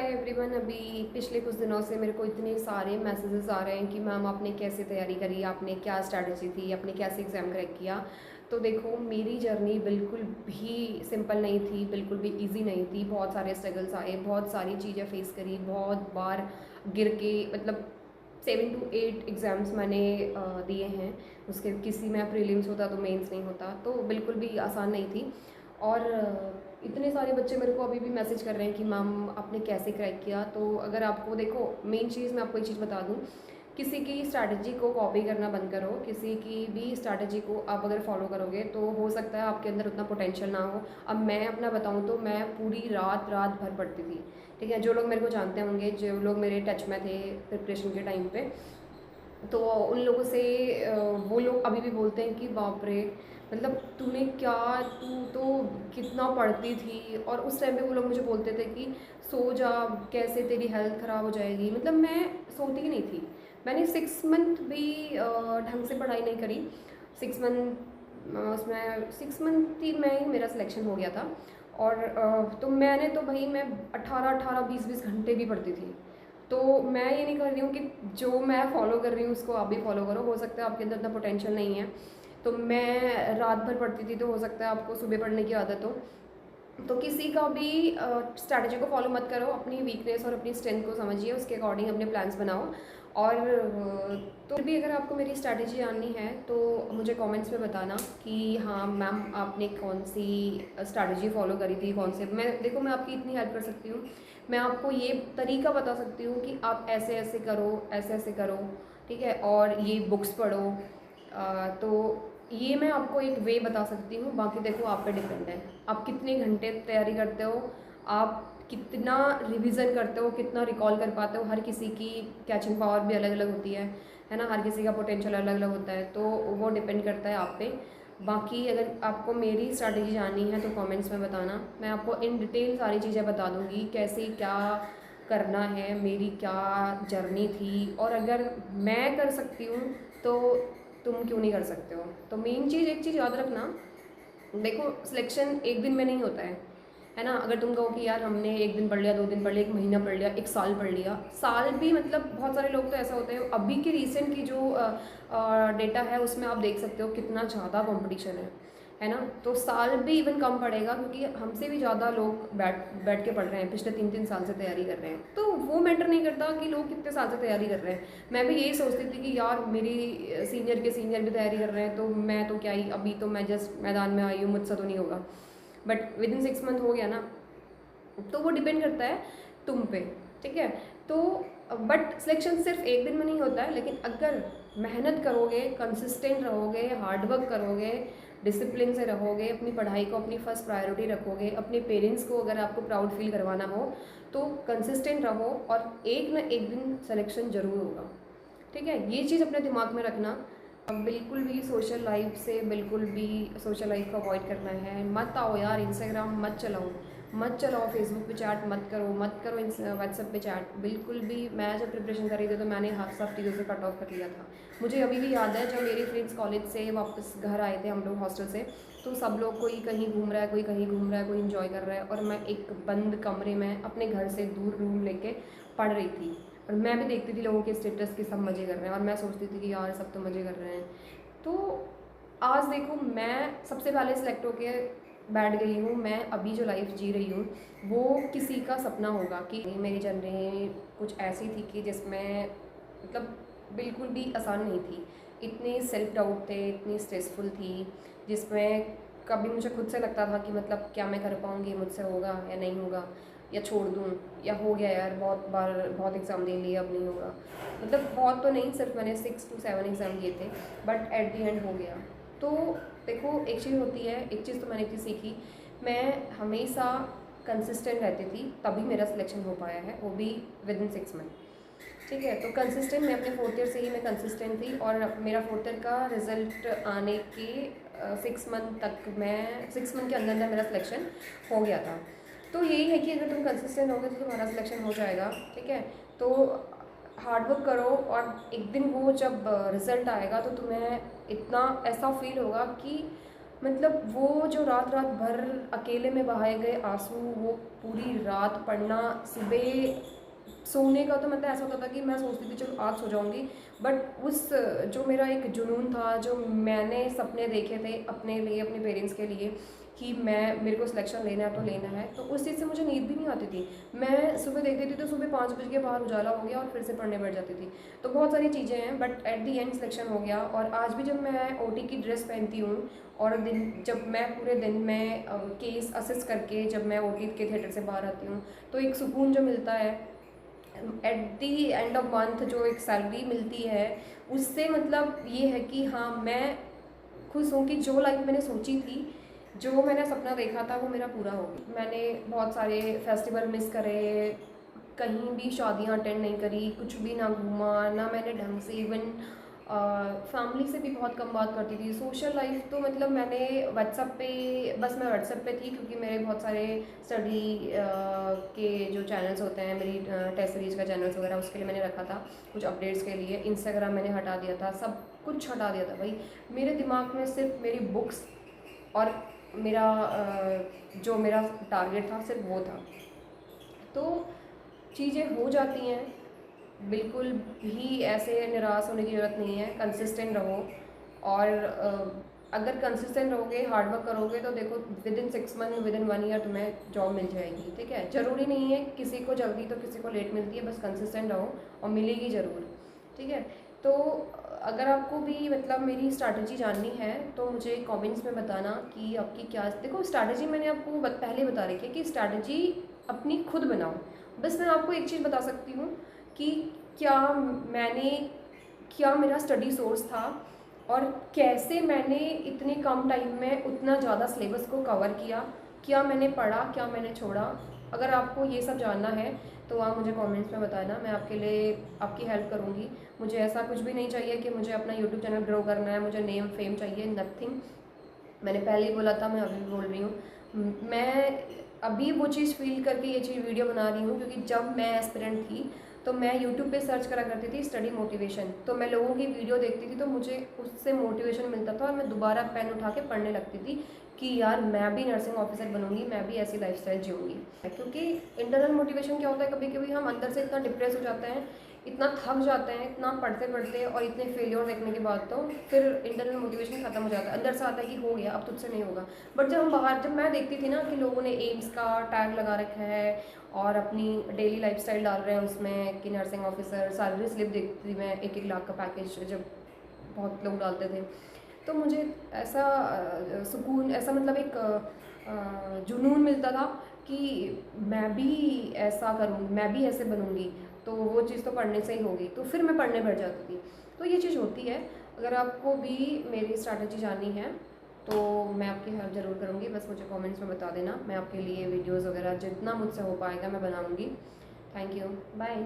Hi everyone. अभी पिछले कुछ दिनों से मेरे को इतने सारे मैसेजेस आ रहे हैं कि मैम आपने कैसे तैयारी करी, आपने क्या स्ट्रैटेजी थी, आपने कैसे एग्ज़ाम क्रैक किया। तो देखो, मेरी जर्नी बिल्कुल भी सिंपल नहीं थी, बिल्कुल भी इजी नहीं थी। बहुत सारे स्ट्रगल्स आए, बहुत सारी चीज़ें फेस करी, बहुत बार गिर के मतलब 7 to 8 एग्ज़ाम्स मैंने दिए हैं। उसके किसी में प्रीलिम्स होता तो मेंस नहीं होता, तो बिल्कुल भी आसान नहीं थी। और इतने सारे बच्चे मेरे को अभी भी मैसेज कर रहे हैं कि मैम आपने कैसे क्रैक किया। तो अगर आपको देखो, मेन चीज़ मैं आपको एक चीज़ बता दूँ, किसी की स्ट्रैटेजी को कॉपी करना बंद करो। किसी की भी स्ट्रैटेजी को आप अगर फॉलो करोगे तो हो सकता है आपके अंदर उतना पोटेंशियल ना हो। अब मैं अपना बताऊँ तो मैं पूरी रात रात भर पढ़ती थी। ठीक है, जो लोग मेरे को जानते होंगे, जो लोग मेरे टच में थे प्रिपरेशन के टाइम पे, तो उन लोगों से वो लोग अभी भी बोलते हैं कि बाप रे, मतलब तूने क्या, तू तो कितना पढ़ती थी। और उस टाइम पे वो लोग मुझे बोलते थे कि सो जा, कैसे तेरी हेल्थ ख़राब हो जाएगी। मतलब मैं सोती ही नहीं थी। मैंने 6 मंथ भी ढंग से पढ़ाई नहीं करी। 6 मंथ उसमें 6 मंथ ही में ही मेरा सिलेक्शन हो गया था। और तो मैंने तो भाई मैं 18-18 20-20 घंटे भी पढ़ती थी। तो मैं ये नहीं कर रही हूँ कि जो मैं फॉलो कर रही हूँ उसको आप भी फॉलो करो। हो सकता है आपके अंदर इतना पोटेंशियल नहीं है। तो मैं रात भर पढ़ती थी, तो हो सकता है आपको सुबह पढ़ने की आदत हो। तो किसी का भी स्ट्रैटेजी को फॉलो मत करो। अपनी वीकनेस और अपनी स्ट्रेंथ को समझिए, उसके अकॉर्डिंग अपने प्लान्स बनाओ। और तो फिर भी अगर आपको मेरी स्ट्रैटेजी जाननी है तो मुझे कमेंट्स में बताना कि हाँ मैम आपने कौन सी स्ट्रैटेजी फॉलो करी थी, कौन से। मैं आपकी इतनी हेल्प कर सकती हूँ। मैं आपको ये तरीका बता सकती हूँ कि आप ऐसे ऐसे करो, ऐसे ऐसे करो, ठीक है, और ये बुक्स पढ़ो। तो ये मैं आपको एक वे बता सकती हूँ। बाकी देखो आप पे डिपेंड है, आप कितने घंटे तैयारी करते हो, आप कितना रिवीजन करते हो, कितना रिकॉल कर पाते हो। हर किसी की कैचिंग पावर भी अलग अलग होती है ना। हर किसी का पोटेंशियल अलग अलग होता है, तो वो डिपेंड करता है आप पे। बाकी अगर आपको मेरी स्ट्रैटेजी जाननी है तो कमेंट्स में बताना। मैं आपको इन डिटेल सारी चीज़ें बता दूँगी, कैसे क्या करना है, मेरी क्या जर्नी थी। और अगर मैं कर सकती हूँ तो तुम क्यों नहीं कर सकते हो। तो मेन चीज़, एक चीज़ याद रखना, देखो सिलेक्शन एक दिन में नहीं होता है ना। अगर तुम कहो कि यार हमने एक दिन पढ़ लिया, 2 दिन पढ़ लिया, एक महीना पढ़ लिया, एक साल पढ़ लिया, साल भी मतलब बहुत सारे लोग तो ऐसा होते हैं। अभी की रिसेंट की जो डेटा है उसमें आप देख सकते हो कितना ज़्यादा कंपटीशन है ना। तो साल भी इवन कम पड़ेगा, क्योंकि हमसे भी ज़्यादा लोग बैठ बैठ के पढ़ रहे हैं, पिछले 3-3 साल से तैयारी कर रहे हैं। तो वो मैटर नहीं करता कि लोग कितने साल से तैयारी कर रहे हैं। मैं भी यही सोचती थी कि यार मेरी सीनियर के सीनियर भी तैयारी कर रहे हैं, तो मैं तो क्या ही, अभी तो मैं जस्ट मैदान में आई हूँ, मुझसे तो नहीं होगा। बट विद इन 6 मंथ हो गया ना। तो वो डिपेंड करता है तुम पे, ठीक है। तो बट सिलेक्शन सिर्फ एक दिन में नहीं होता है, लेकिन अगर मेहनत करोगे, कंसिस्टेंट रहोगे, हार्डवर्क करोगे, डिसिप्लिन से रहोगे, अपनी पढ़ाई को अपनी फर्स्ट प्रायोरिटी रखोगे, अपने पेरेंट्स को अगर आपको प्राउड फील करवाना हो तो कंसिस्टेंट रहो, और एक ना एक दिन सिलेक्शन ज़रूर होगा। ठीक है, ये चीज़ अपने दिमाग में रखना। बिल्कुल भी सोशल लाइफ से, बिल्कुल भी सोशल लाइफ को अवॉइड करना है। मत आओ यार, इंस्टाग्राम मत चलाओ, मत चलाओ, फेसबुक पे चैट मत करो, मत करो व्हाट्सएप पे चैट, बिल्कुल भी। मैं जब प्रिपरेशन कर रही थी तो मैंने सब चीज़ों से कट ऑफ कर लिया था। मुझे अभी भी याद है जब मेरे फ्रेंड्स कॉलेज से वापस घर आए थे, हम लोग हॉस्टल से, तो सब लोग, कोई कहीं घूम रहा है, कोई कहीं घूम रहा है, कोई इन्जॉय कर रहा है, और मैं एक बंद कमरे में अपने घर से दूर रूम लेके पढ़ रही थी। और मैं भी देखती थी लोगों के स्टेटस कि सब मज़े कर रहे हैं, और मैं सोचती थी कि यार सब तो मज़े कर रहे हैं। तो आज देखो, मैं सबसे पहले सिलेक्ट होके बैठ गई हूँ। मैं अभी जो लाइफ जी रही हूँ वो किसी का सपना होगा कि मेरी जर्नी कुछ ऐसी थी कि जिसमें मतलब बिल्कुल भी आसान नहीं थी। इतने सेल्फ डाउट थे, इतनी स्ट्रेसफुल थी, जिसमें कभी मुझे खुद से लगता था कि मतलब क्या मैं कर पाऊँगी, मुझसे होगा या नहीं होगा, या छोड़ दूँ, या हो गया यार, बहुत बार बहुत एग्ज़ाम दे लिए, अब नहीं होगा। मतलब बहुत तो नहीं, सिर्फ मैंने 6 to 7 एग्ज़ाम दिए थे, बट एट दी एंड हो गया। तो देखो, एक चीज़ होती है, एक चीज़ तो मैंने चीज़ सीखी, मैं हमेशा कंसिस्टेंट रहती थी, तभी मेरा सिलेक्शन हो पाया है, वो भी विद इन 6 मंथ। ठीक है, तो कंसिस्टेंट, मैं अपने 4th ईयर से ही मैं कंसिस्टेंट थी, और मेरा 4th ईयर का रिज़ल्ट आने के 6 मंथ तक, मैं 6 मंथ के अंदर अंदर मेरा सिलेक्शन हो गया था। तो यही है कि अगर तुम कंसिस्टेंट होगे तो तुम्हारा सिलेक्शन हो जाएगा। ठीक है, तो हार्डवर्क करो, और एक दिन वो जब रिज़ल्ट आएगा तो तुम्हें इतना ऐसा फील होगा कि मतलब वो जो रात रात भर अकेले में बहाए गए आंसू, वो पूरी रात पढ़ना, सुबह सोने का तो मतलब ऐसा होता था कि मैं सोचती थी चलो आज सो जाऊंगी, बट उस जो मेरा एक जुनून था, जो मैंने सपने देखे थे अपने लिए, अपने पेरेंट्स के लिए, कि मेरे को सिलेक्शन लेना है तो लेना है, तो उस चीज़ से मुझे नींद भी नहीं आती थी। मैं सुबह देखती थी तो सुबह 5 बजे के बाहर उजाला हो गया और फिर से पढ़ने बैठ जाती थी। तो बहुत सारी चीज़ें हैं, but at the and selection हो गया। और आज भी जब मैं ओटी की ड्रेस पहनती हूँ और जब मैं पूरे दिन में केस असिस्ट करके जब मैं ओटी के थिएटर से बाहर आती हूँ, तो एक सुकून जो मिलता है at the end of month, जो एक सैलरी मिलती है, उससे मतलब ये है कि हाँ, मैं खुश हूँ कि जो लाइफ मैंने सोची थी, जो मैंने सपना देखा था, वो मेरा पूरा हो गया। मैंने बहुत सारे फेस्टिवल मिस करे, कहीं भी शादियाँ अटेंड नहीं करी, कुछ भी ना घूमा ना मैंने ढंग से, इवन फैमिली से भी बहुत कम बात करती थी। सोशल लाइफ तो मतलब मैंने व्हाट्सएप पे, बस मैं व्हाट्सएप पे थी क्योंकि मेरे बहुत सारे स्टडी के जो चैनल्स होते हैं, मेरी टेस्ट सीरीज का चैनल्स वगैरह, उसके लिए मैंने रखा था कुछ अपडेट्स के लिए। इंस्टाग्राम मैंने हटा दिया था, सब कुछ हटा दिया था भाई। मेरे दिमाग में सिर्फ मेरी बुक्स और मेरा जो मेरा टारगेट था सिर्फ वो था। तो चीज़ें हो जाती हैं, बिल्कुल भी ऐसे निराश होने की ज़रूरत नहीं है, कंसिस्टेंट रहो। और अगर कंसिस्टेंट रहोगे, हार्ड वर्क करोगे, तो देखो with in 6 month, with in 1 year तुम्हें जॉब मिल जाएगी। ठीक है, ज़रूरी नहीं है किसी को जल्दी तो किसी को लेट मिलती है, बस कंसिस्टेंट रहो और मिलेगी ज़रूर। ठीक है, तो अगर आपको भी मतलब मेरी स्ट्रैटेजी जाननी है तो मुझे कमेंट्स में बताना कि आपकी क्या। देखो स्ट्रैटेजी मैंने आपको पहले बता रखी है कि स्ट्रैटेजी अपनी खुद बनाओ। बस मैं आपको एक चीज़ बता सकती हूँ कि मैंने क्या मेरा स्टडी सोर्स था और कैसे मैंने इतने कम टाइम में उतना ज़्यादा सिलेबस को कवर किया, क्या मैंने पढ़ा, क्या मैंने छोड़ा। अगर आपको ये सब जानना है तो आप मुझे कमेंट्स में बताना, मैं आपके लिए आपकी हेल्प करूँगी। मुझे ऐसा कुछ भी नहीं चाहिए कि मुझे अपना यूट्यूब चैनल ग्रो करना है, मुझे नेम फेम चाहिए, नथिंग। मैंने पहले ही बोला था, मैं अभी भी बोल रही हूँ, मैं अभी वो चीज़ फील करके ये चीज़ वीडियो बना रही हूँ क्योंकि जब मैं एस्पिरेंट थी तो मैं यूट्यूब पे सर्च करा करती थी स्टडी मोटिवेशन, तो मैं लोगों की वीडियो देखती थी तो मुझे उससे मोटिवेशन मिलता था और मैं दोबारा पेन उठा के पढ़ने लगती थी कि यार मैं भी नर्सिंग ऑफिसर बनूंगी, मैं भी ऐसी लाइफस्टाइल जीऊँगी। क्योंकि इंटरनल मोटिवेशन क्या होता है, कभी कभी हम अंदर से इतना डिप्रेस हो जाते हैं, इतना थक जाते हैं, इतना पढ़ते पढ़ते और इतने फेलियर देखने के बाद, तो फिर इंटरनल मोटिवेशन खत्म हो जाता है। अंदर से आता है कि हो गया, अब तुझसे नहीं होगा। बट जब मैं देखती थी ना कि लोगों ने एम्स का टैग लगा रखा है और अपनी डेली लाइफस्टाइल डाल रहे हैं उसमें कि नर्सिंग ऑफिसर, सैलरी स्लिप देखती थी मैं, 1-1 लाख का पैकेज जब बहुत लोग डालते थे, तो मुझे ऐसा सुकून, ऐसा मतलब एक जुनून मिलता था कि मैं भी ऐसा करूँगी, मैं भी ऐसे बनूँगी, तो वो चीज़ तो पढ़ने से ही होगी, तो फिर मैं पढ़ने बैठ जाती थी। तो ये चीज़ होती है। अगर आपको भी मेरी स्ट्रैटेजी जाननी है तो मैं आपकी हेल्प ज़रूर करूँगी, बस मुझे कमेंट्स में बता देना, मैं आपके लिए वीडियोज़ वगैरह जितना मुझसे हो पाएगा मैं बनाऊँगी। Thank you, bye.